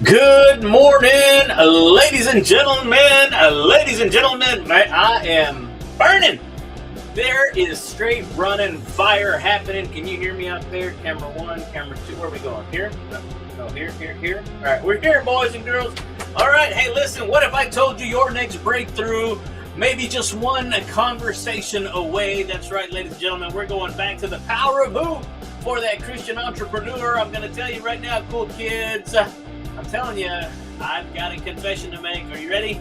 Good morning, ladies and gentlemen. I am burning. There is straight running fire happening. Can you hear me out there? Camera one, camera two. Where are we going? Here? No, here. All right, we're here, boys and girls. All right, hey, listen, what if I told you your next breakthrough, maybe just one conversation away? That's right, ladies and gentlemen. We're going back to the power of who for that Christian entrepreneur. I'm going to tell you right now, cool kids. I'm telling you, I've got a confession to make. Are you ready?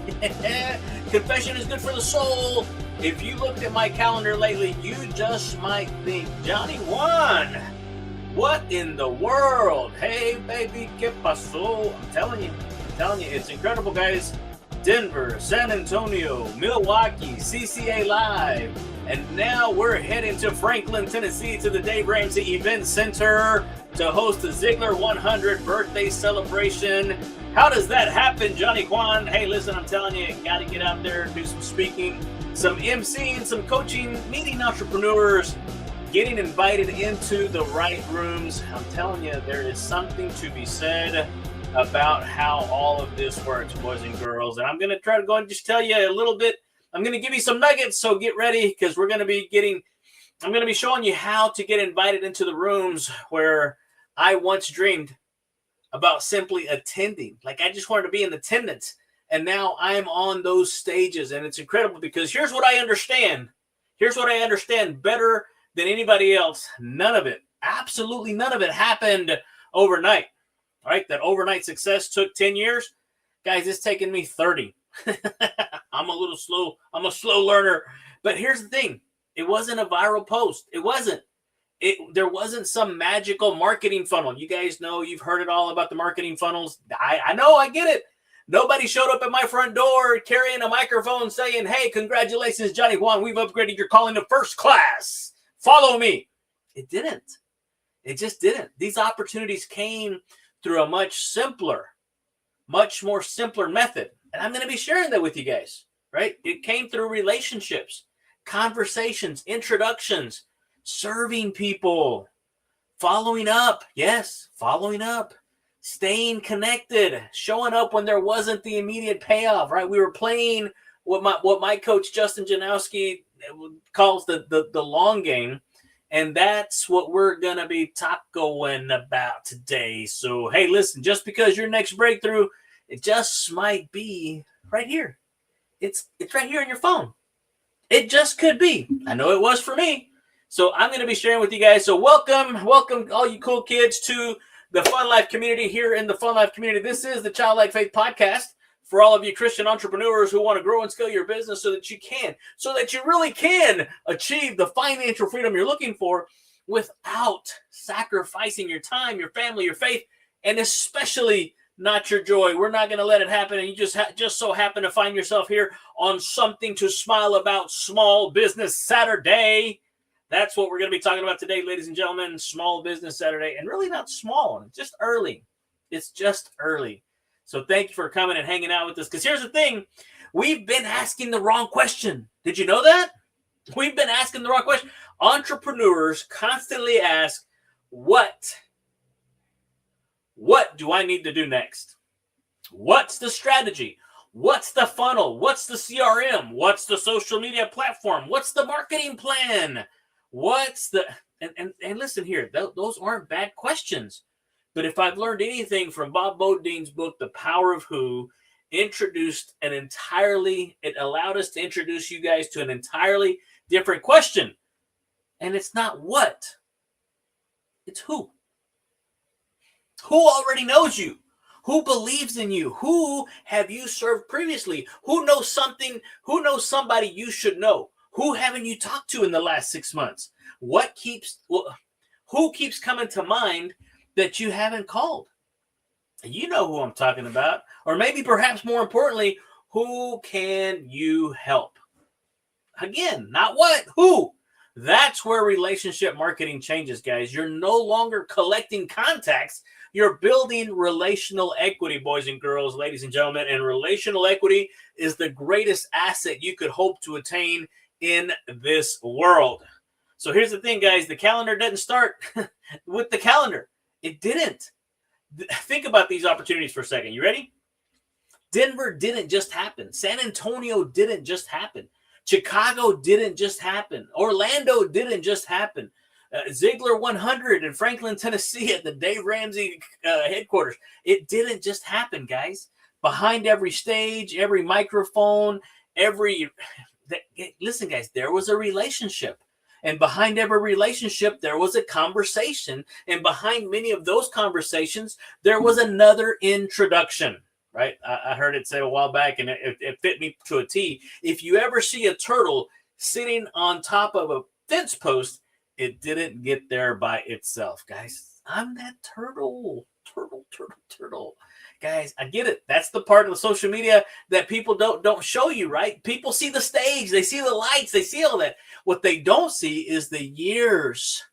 Confession is good for the soul. If you looked at my calendar lately, you just might think, Johnny Juan, what in the world? Hey, baby, ¿qué pasó? I'm telling you, it's incredible, guys. Denver, San Antonio, Milwaukee, CCA Live. And now we're heading to Franklin, Tennessee to the Dave Ramsey Event Center to host the Ziglar 100 birthday celebration. How does that happen, Johnny Juan? Hey, listen, I'm telling you, got to get out there and do some speaking, some emceeing, some coaching, meeting entrepreneurs, getting invited into the right rooms. I'm telling you, there is something to be said about how all of this works, boys and girls. And I'm going to try to go and just tell you a little bit. I'm going to give you some nuggets, so get ready because I'm going to be showing you how to get invited into the rooms where I once dreamed about simply attending. Like I just wanted to be in attendance. And now I'm on those stages. And it's incredible because here's what I understand. Here's what I understand better than anybody else. None of it, absolutely none of it happened overnight. All right, that overnight success took 10 years. Guys, it's taken me 30. I'm a little slow. I'm a slow learner. But here's the thing. It wasn't a viral post. It wasn't. There wasn't some magical marketing funnel. You guys know, you've heard it all about the marketing funnels. I know, I get it. Nobody showed up at my front door carrying a microphone saying, hey, congratulations, Johnny Juan. We've upgraded your calling to first class. Follow me. It didn't. It just didn't. These opportunities came through a much more simpler method. And I'm going to be sharing that with you guys, right? It came through relationships, conversations, introductions, serving people, following up. Yes, following up, staying connected, showing up when there wasn't the immediate payoff, right? We were playing what my coach, Justin Janowski, calls the long game. And that's what we're going to be tacoing about today. So, hey, listen, just because your next breakthrough, it just might be right here. It's right here on your phone. It just could be. I know it was for me. So I'm going to be sharing with you guys. So welcome all you cool kids to the Fun Life community here in the Fun Life community. This is the Childlike Faith podcast for all of you Christian entrepreneurs who want to grow and scale your business so that you really can achieve the financial freedom you're looking for without sacrificing your time, your family, your faith, and especially not your joy. We're not going to let it happen. And you just so happen to find yourself here on Something to Smile About Small Business Saturday. That's what we're going to be talking about today, ladies and gentlemen. Small Business Saturday. And really not small. It's just early. It's just early. So thank you for coming and hanging out with us. Because here's the thing. We've been asking the wrong question. Did you know that? We've been asking the wrong question. Entrepreneurs constantly ask, what do I need to do next? What's the strategy? What's the funnel? What's the CRM? What's the social media platform? What's the marketing plan? What's the... And listen here, those aren't bad questions. But if I've learned anything from Bob Beaudine's book, The Power of Who, it allowed us to introduce you guys to an entirely different question. And it's not what, it's who. Who already knows you? Who believes in you? Who have you served previously? Who knows something? Who knows somebody you should know? Who haven't you talked to in the last 6 months? Who keeps coming to mind that you haven't called? You know who I'm talking about. Or maybe perhaps more importantly, who can you help? Again, not what, who. That's where relationship marketing changes, guys. You're no longer collecting contacts. You're building relational equity, boys and girls, ladies and gentlemen. And relational equity is the greatest asset you could hope to attain in this world. So here's the thing, guys. The calendar doesn't start with the calendar. It didn't. Think about these opportunities for a second. You ready? Denver didn't just happen. San Antonio didn't just happen. Chicago didn't just happen. Orlando didn't just happen. Ziegler 100 in Franklin, Tennessee at the Dave Ramsey headquarters. It didn't just happen, guys. Behind every stage, every microphone, listen, guys, there was a relationship. And behind every relationship, there was a conversation. And behind many of those conversations, there was another introduction, right? I heard it said a while back, and it fit me to a T. If you ever see a turtle sitting on top of a fence post, it didn't get there by itself, guys. I'm that turtle. Guys, I get it. That's the part of the social media that people don't show you, right? People see the stage, they see the lights, they see all that. What they don't see is the years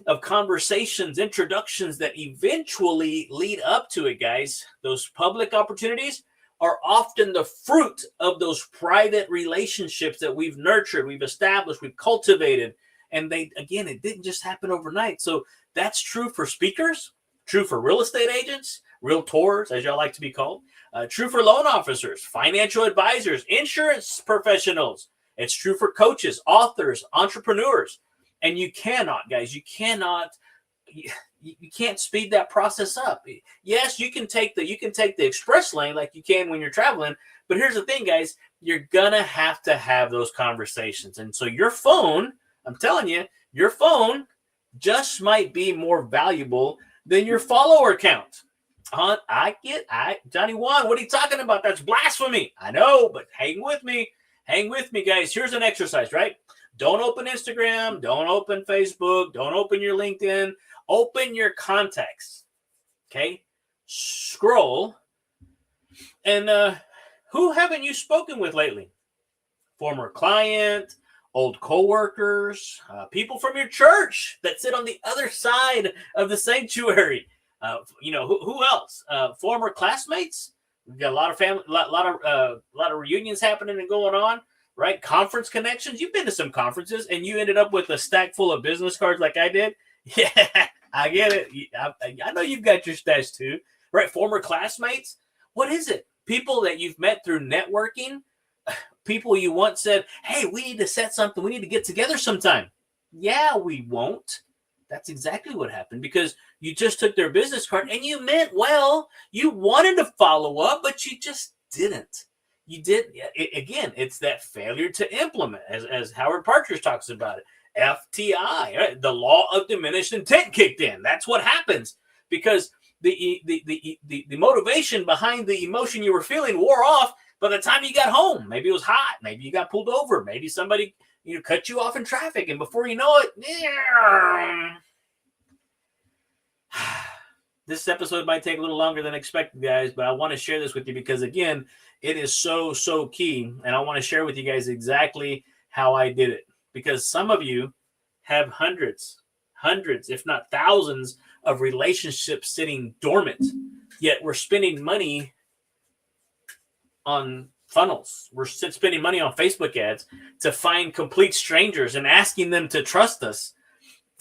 of conversations, introductions that eventually lead up to it, guys. Those public opportunities are often the fruit of those private relationships that we've nurtured, we've established, we've cultivated. And it didn't just happen overnight. So that's true for speakers, true for real estate agents, realtors, as y'all like to be called, true for loan officers, financial advisors, insurance professionals. It's true for coaches, authors, entrepreneurs. And you cannot, guys, you can't speed that process up. Yes, you can take the express lane like you can when you're traveling. But here's the thing, guys, you're going to have those conversations. And so your phone, I'm telling you, your phone just might be more valuable than your follower count. Johnny Juan, what are you talking about? That's blasphemy. I know, but hang with me. Hang with me, guys. Here's an exercise, right? Don't open Instagram. Don't open Facebook. Don't open your LinkedIn. Open your contacts. Okay? Scroll. And who haven't you spoken with lately? Former client, old coworkers, people from your church that sit on the other side of the sanctuary. Who else? Former classmates. We've got a lot of family, a lot of reunions happening and going on, right? Conference connections. You've been to some conferences and you ended up with a stack full of business cards like I did. Yeah, I get it. I know you've got your stash too, right? Former classmates. What is it? People that you've met through networking. People you once said, hey, we need to set something. We need to get together sometime. Yeah, we won't. That's exactly what happened because you just took their business card and you meant well. You wanted to follow up, but you just didn't. You did. Again, it's that failure to implement, as Howard Partridge talks about it. FTI, right? The law of diminished intent kicked in. That's what happens because the motivation behind the emotion you were feeling wore off by the time you got home. Maybe it was hot. Maybe you got pulled over. Maybe somebody cut you off in traffic, and before you know it, this episode might take a little longer than expected, guys, but I want to share this with you because, again, it is so key, and I want to share with you guys exactly how I did it because some of you have hundreds, if not thousands, of relationships sitting dormant, yet we're spending money on funnels. We're spending money on Facebook ads to find complete strangers and asking them to trust us.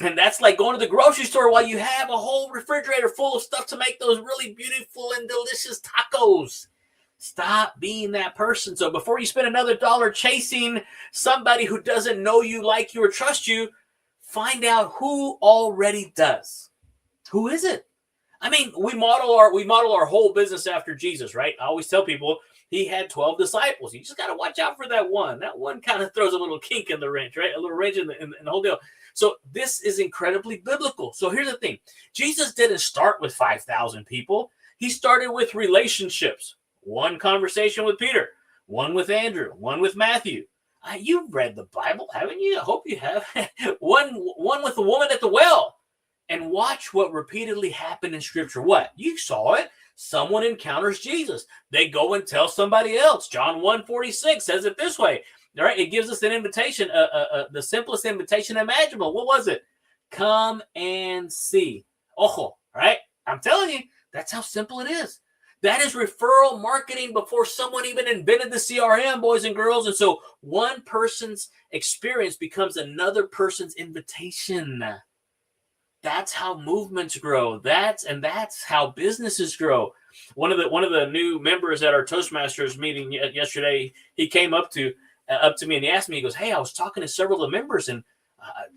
And that's like going to the grocery store while you have a whole refrigerator full of stuff to make those really beautiful and delicious tacos. Stop being that person. So before you spend another dollar chasing somebody who doesn't know you, like you, or trust you, find out who already does. Who is it? I mean, we model our whole business after Jesus, right? I always tell people he had 12 disciples. You just got to watch out for that one. That one kind of throws a little kink in the wrench, right? A little wrench in the whole deal. So this is incredibly biblical. So here's the thing. Jesus didn't start with 5,000 people. He started with relationships. One conversation with Peter, one with Andrew, one with Matthew. You've read the Bible, haven't you? I hope you have. one with the woman at the well. And watch what repeatedly happened in Scripture. What? You saw it. Someone encounters Jesus. They go and tell somebody else. John 1:46 says it this way. All right, it gives us an invitation, the simplest invitation imaginable. What was it? Come and see. Ojo, right? I'm telling you, that's how simple it is. That is referral marketing before someone even invented the CRM, boys and girls. And so one person's experience becomes another person's invitation. That's how movements grow. That's how businesses grow. One of the new members at our Toastmasters meeting yesterday, he came up to me and he asked me, he goes, "Hey, I was talking to several of the members, and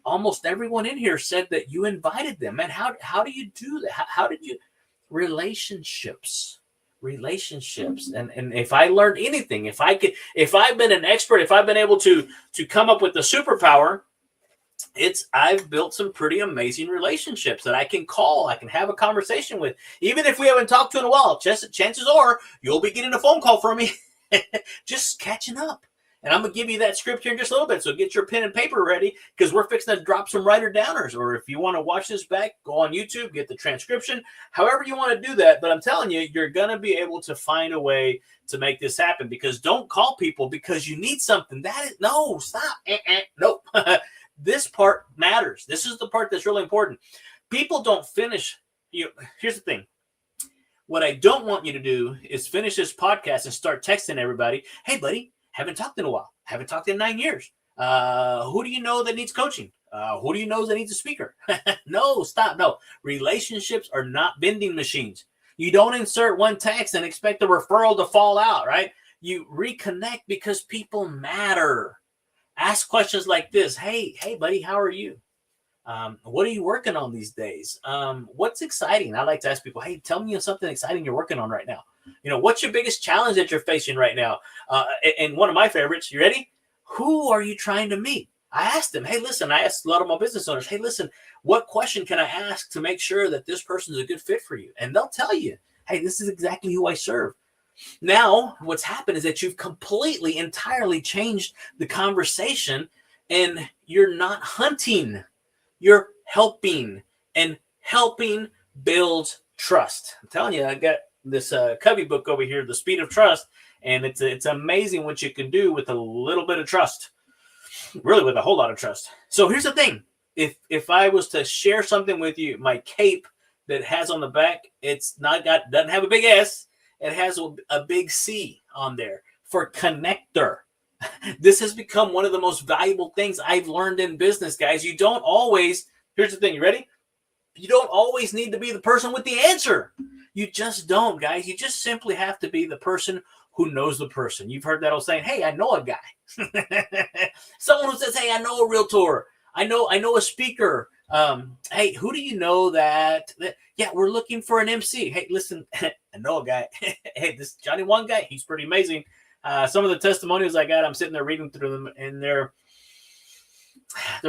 almost everyone in here said that you invited them. Man, how do you do that? How did you relationships?" And if I learned anything, if I've been an expert, if I've been able to come up with the superpower, I've built some pretty amazing relationships that I can call, I can have a conversation with, even if we haven't talked to in a while. Chances are you'll be getting a phone call from me, just catching up. And I'm going to give you that script here in just a little bit. So get your pen and paper ready, because we're fixing to drop some writer downers. Or if you want to watch this back, go on YouTube, get the transcription, however you want to do that. But I'm telling you, you're going to be able to find a way to make this happen, because don't call people because you need something. No, stop. Nope. This part matters. This is the part that's really important. People don't finish. Here's the thing. What I don't want you to do is finish this podcast and start texting everybody. "Hey, buddy, haven't talked in a while. Haven't talked in 9 years. Who do you know that needs coaching? Who do you know that needs a speaker?" No, stop. No. Relationships are not vending machines. You don't insert one text and expect the referral to fall out, right? You reconnect because people matter. Ask questions like this. Hey, buddy, how are you? What are you working on these days? What's exciting? I like to ask people, "Hey, tell me something exciting you're working on right now. What's your biggest challenge that you're facing right now?" And one of my favorites, you ready? Who are you trying to meet? I asked them, "Hey, listen," I asked a lot of my business owners, "Hey, listen, what question can I ask to make sure that this person is a good fit for you?" And they'll tell you, "Hey, this is exactly who I serve." Now, what's happened is that you've completely, entirely changed the conversation, and you're not hunting, you're helping, and helping builds trust. I'm telling you, I got this Covey book over here, The Speed of Trust, and it's amazing what you can do with a little bit of trust, really with a whole lot of trust. So here's the thing. If I was to share something with you, my cape that has on the back, doesn't have a big S. It has a big C on there for connector. This has become one of the most valuable things I've learned in business, guys. You don't always, here's the thing, you ready? You don't always need to be the person with the answer. You just don't, guys. You just simply have to be the person who knows the person. You've heard that old saying, "Hey, I know a guy." Someone who says, "Hey, I know a realtor. I know a speaker. Hey, who do you know that yeah, we're looking for an MC. Hey, listen, I know a guy. Hey, this Johnny One guy, he's pretty amazing." Some of the testimonials I got, I'm sitting there reading through them, and they're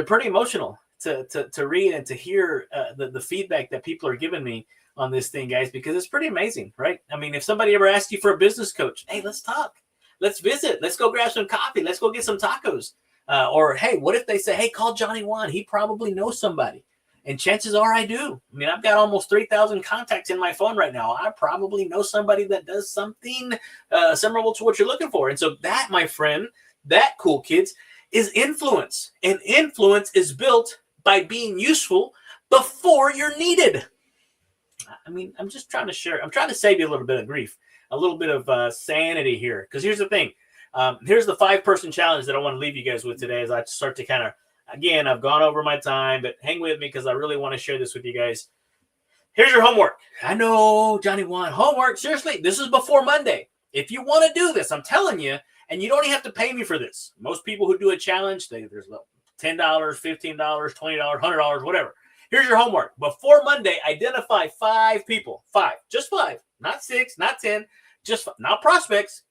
pretty emotional to read and to hear the feedback that people are giving me on this thing, guys, because it's pretty amazing, right? I mean, if somebody ever asks you for a business coach, "Hey, let's talk. Let's visit. Let's go grab some coffee. Let's go get some tacos." Or, hey, what if they say, "Hey, call Johnny One. He probably knows somebody." And chances are I do. I mean, I've got almost 3,000 contacts in my phone right now. I probably know somebody that does something similar to what you're looking for. And so that, my friend, that, cool kids, is influence. And influence is built by being useful before you're needed. I mean, I'm just trying to share. I'm trying to save you a little bit of grief, a little bit of sanity here. Because here's the thing. Here's the 5-person challenge that I want to leave you guys with today as I start to kind of, again, I've gone over my time, but hang with me because I really want to share this with you guys. Here's your homework. I know, Johnny One. Homework? Seriously, this is before Monday. If you want to do this, I'm telling you, and you don't even have to pay me for this. Most people who do a challenge, there's $10, $15, $20, $100, whatever. Here's your homework. Before Monday, identify 5 people. 5. Just 5. Not 6, not 10. Just 5. Not prospects.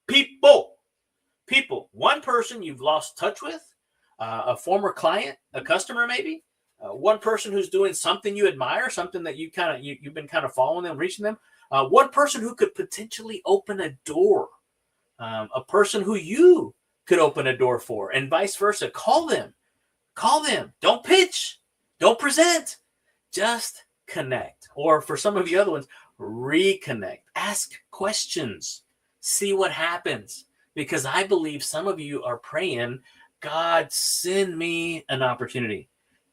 People. One person you've lost touch with. A former client, a customer maybe, one person who's doing something you admire, something that you've been kind of following them, reaching them, one person who could potentially open a door, a person who you could open a door for, and vice versa. Call them. Don't pitch, don't present, just connect. Or for some of the other ones, reconnect. Ask questions, see what happens, because I believe some of you are praying, "God, send me an opportunity.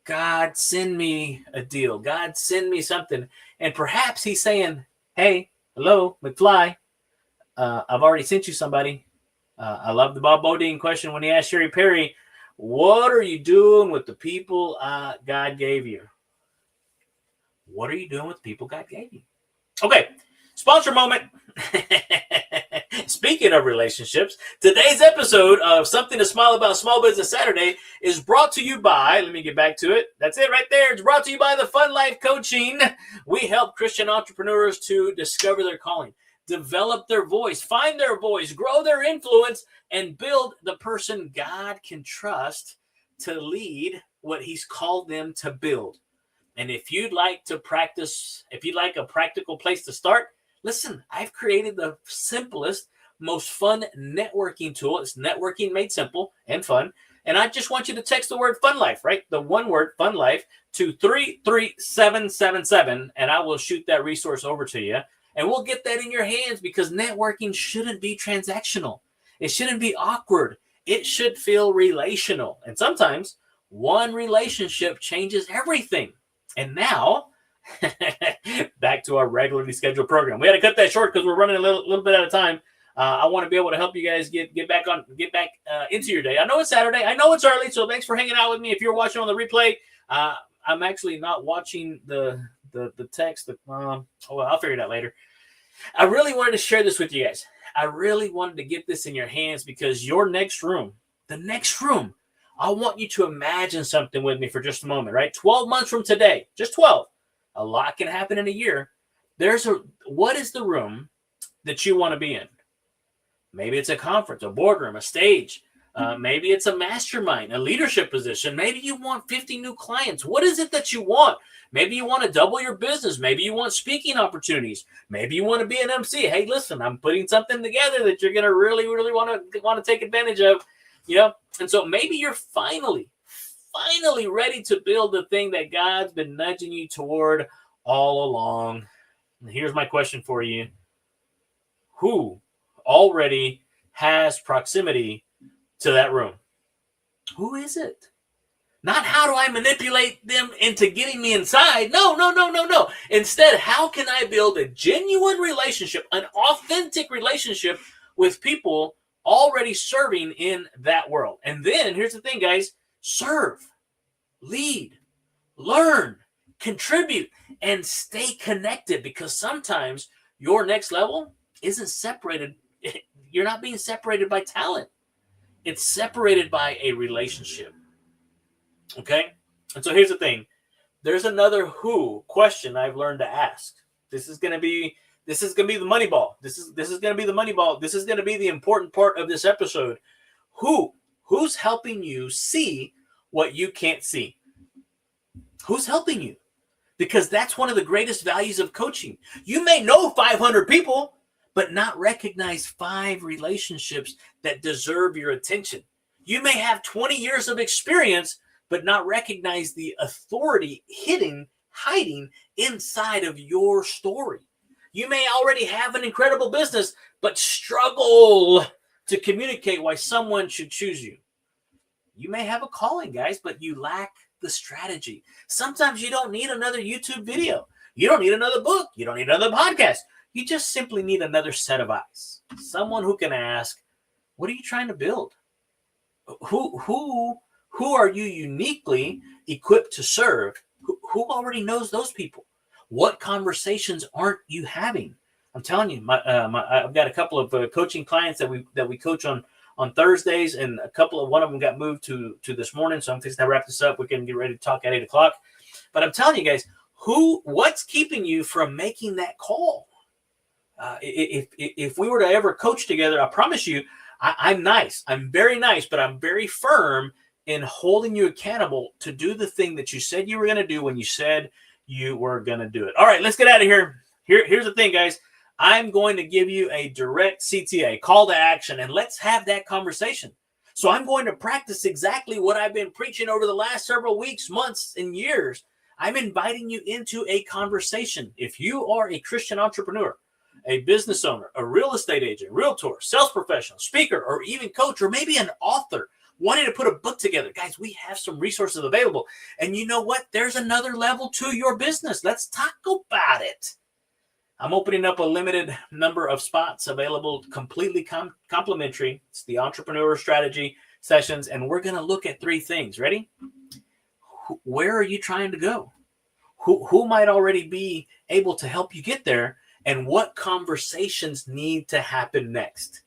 God, send me a deal. God, send me something." And perhaps he's saying, "Hey, hello, McFly. I've already sent you somebody." I love the Bob Bodine question when he asked Sherry Perry, "What are you doing with the people God gave you?" What are you doing with people God gave you? Okay, sponsor moment. Speaking of relationships, today's episode of Something to Smile About Small Business Saturday is brought to you by, let me get back to it. That's it right there. It's brought to you by the Fun Life Coaching. We help Christian entrepreneurs to discover their calling, develop their voice, find their voice, grow their influence, and build the person God can trust to lead what He's called them to build. And if you'd like to practice, if you'd like a practical place to start, listen, I've created the simplest, most fun networking tool. It's networking made simple and fun. And I just want you to text the word Fun Life, right? The one word Fun Life to 33777, and I will shoot that resource over to you. And we'll get that in your hands, because networking shouldn't be transactional. It shouldn't be awkward. It should feel relational. And sometimes one relationship changes everything. And now, back to our regularly scheduled program. We had to cut that short because we're running a little bit out of time. I want to be able to help you guys get back into your day. I know it's Saturday. I know it's early, so thanks for hanging out with me. If you're watching on the replay, I'm actually not watching the text. I'll figure it out later. I really wanted to share this with you guys. I really wanted to get this in your hands, because your next room, the next room, I want you to imagine something with me for just a moment, right? 12 months from today, just 12. A lot can happen in a year. What is the room that you want to be in? Maybe it's a conference, a boardroom, a stage. Maybe it's a mastermind, a leadership position. Maybe you want 50 new clients. What is it that you want? Maybe you want to double your business. Maybe you want speaking opportunities. Maybe you want to be an MC. Hey, listen, I'm putting something together that you're going to really, really want to take advantage of. And so maybe you're finally ready to build the thing that God's been nudging you toward all along. And here's my question for you. Who already has proximity to that room? Who is it? Not how do I manipulate them into getting me inside? No. Instead, how can I build a genuine relationship, an authentic relationship with people already serving in that world? And then here's the thing, guys: serve, lead, learn, contribute, and stay connected, because sometimes your next level isn't separated. You're not being separated by talent. It's separated by a relationship. Okay? And so here's the thing. There's another who question I've learned to ask. This is going to be the money ball. This is going to be the money ball. This is going to be the important part of this episode. Who's helping you see what you can't see? Who's helping you? Because that's one of the greatest values of coaching. You may know 500 people, but not recognize 5 relationships that deserve your attention. You may have 20 years of experience, but not recognize the authority hiding inside of your story. You may already have an incredible business, but struggle to communicate why someone should choose you. You may have a calling, guys, but you lack the strategy. Sometimes you don't need another YouTube video. You don't need another book. You don't need another podcast. You just simply need another set of eyes. Someone who can ask, what are you trying to build? Who are you uniquely equipped to serve? Who already knows those people? What conversations aren't you having? I'm telling you, I've got a couple of coaching clients that we coach on Thursdays, and one of them got moved to this morning. So I'm fixing to wrap this up. We can get ready to talk at 8 o'clock. But I'm telling you guys, what's keeping you from making that call? If we were to ever coach together, I promise you, I'm nice. I'm very nice, but I'm very firm in holding you accountable to do the thing that you said you were going to do when you said you were going to do it. All right, let's get out of here. Here's the thing, guys. I'm going to give you a direct CTA, call to action, and let's have that conversation. So I'm going to practice exactly what I've been preaching over the last several weeks, months, and years. I'm inviting you into a conversation. If you are a Christian entrepreneur, a business owner, a real estate agent, realtor, sales professional, speaker, or even coach, or maybe an author wanting to put a book together, guys, we have some resources available. And you know what? There's another level to your business. Let's talk about it. I'm opening up a limited number of spots available, completely complimentary. It's the Entrepreneur Strategy Sessions, and we're going to look at 3 things. Ready? Where are you trying to go? who might already be able to help you get there, and what conversations need to happen next.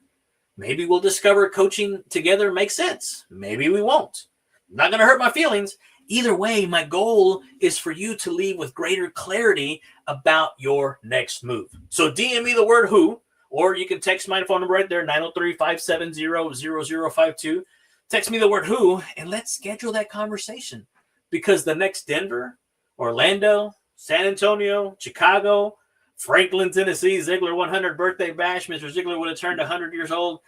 Maybe we'll discover coaching together makes sense. Maybe we won't. Not going to hurt my feelings. Either way, my goal is for you to leave with greater clarity about your next move. So DM me the word who, or you can text my phone number right there, 903-570-0052. Text me the word who, and let's schedule that conversation. Because the next Denver, Orlando, San Antonio, Chicago, Franklin, Tennessee, Ziegler 100 birthday bash. Mr. Ziegler would have turned 100 years old.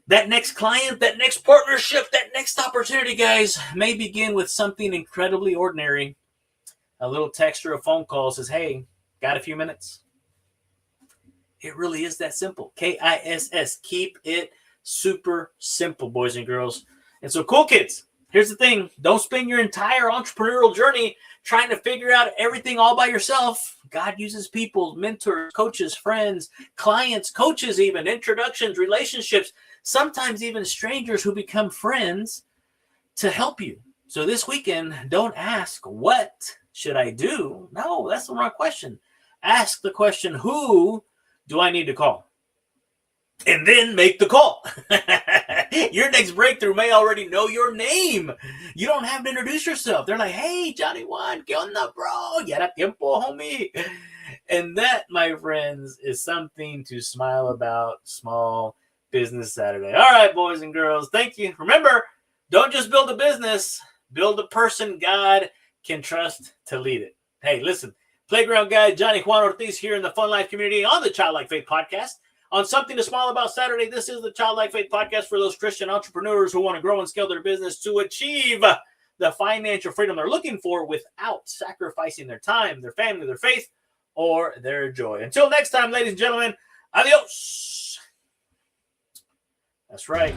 That next client, that next partnership, that next opportunity, guys, may begin with something incredibly ordinary. A little text or a phone call says, hey, got a few minutes? It really is that simple. KISS. Keep it super simple, boys and girls. And so, cool kids, here's the thing. Don't spend your entire entrepreneurial journey trying to figure out everything all by yourself. God uses people, mentors, coaches, friends, clients, coaches even, introductions, relationships, sometimes even strangers who become friends to help you. So this weekend, don't ask, what should I do? No, that's the wrong question. Ask the question, who do I need to call? And then make the call. Your next breakthrough may already know your name. You don't have to introduce yourself. They're like, hey, Johnny Juan, ¿qué onda, bro? Ya era tiempo, homie. And that, my friends, is something to smile about. Small Business Saturday. All right, boys and girls, thank you. Remember, don't just build a business. Build a person God can trust to lead it. Hey, listen, Playground Guy Johnny Juan Ortiz here in the Fun Life community on the Childlike Faith Podcast. On Something to Smile About Saturday, this is the Childlike Faith Podcast for those Christian entrepreneurs who want to grow and scale their business to achieve the financial freedom they're looking for without sacrificing their time, their family, their faith, or their joy. Until next time, ladies and gentlemen, adios. That's right.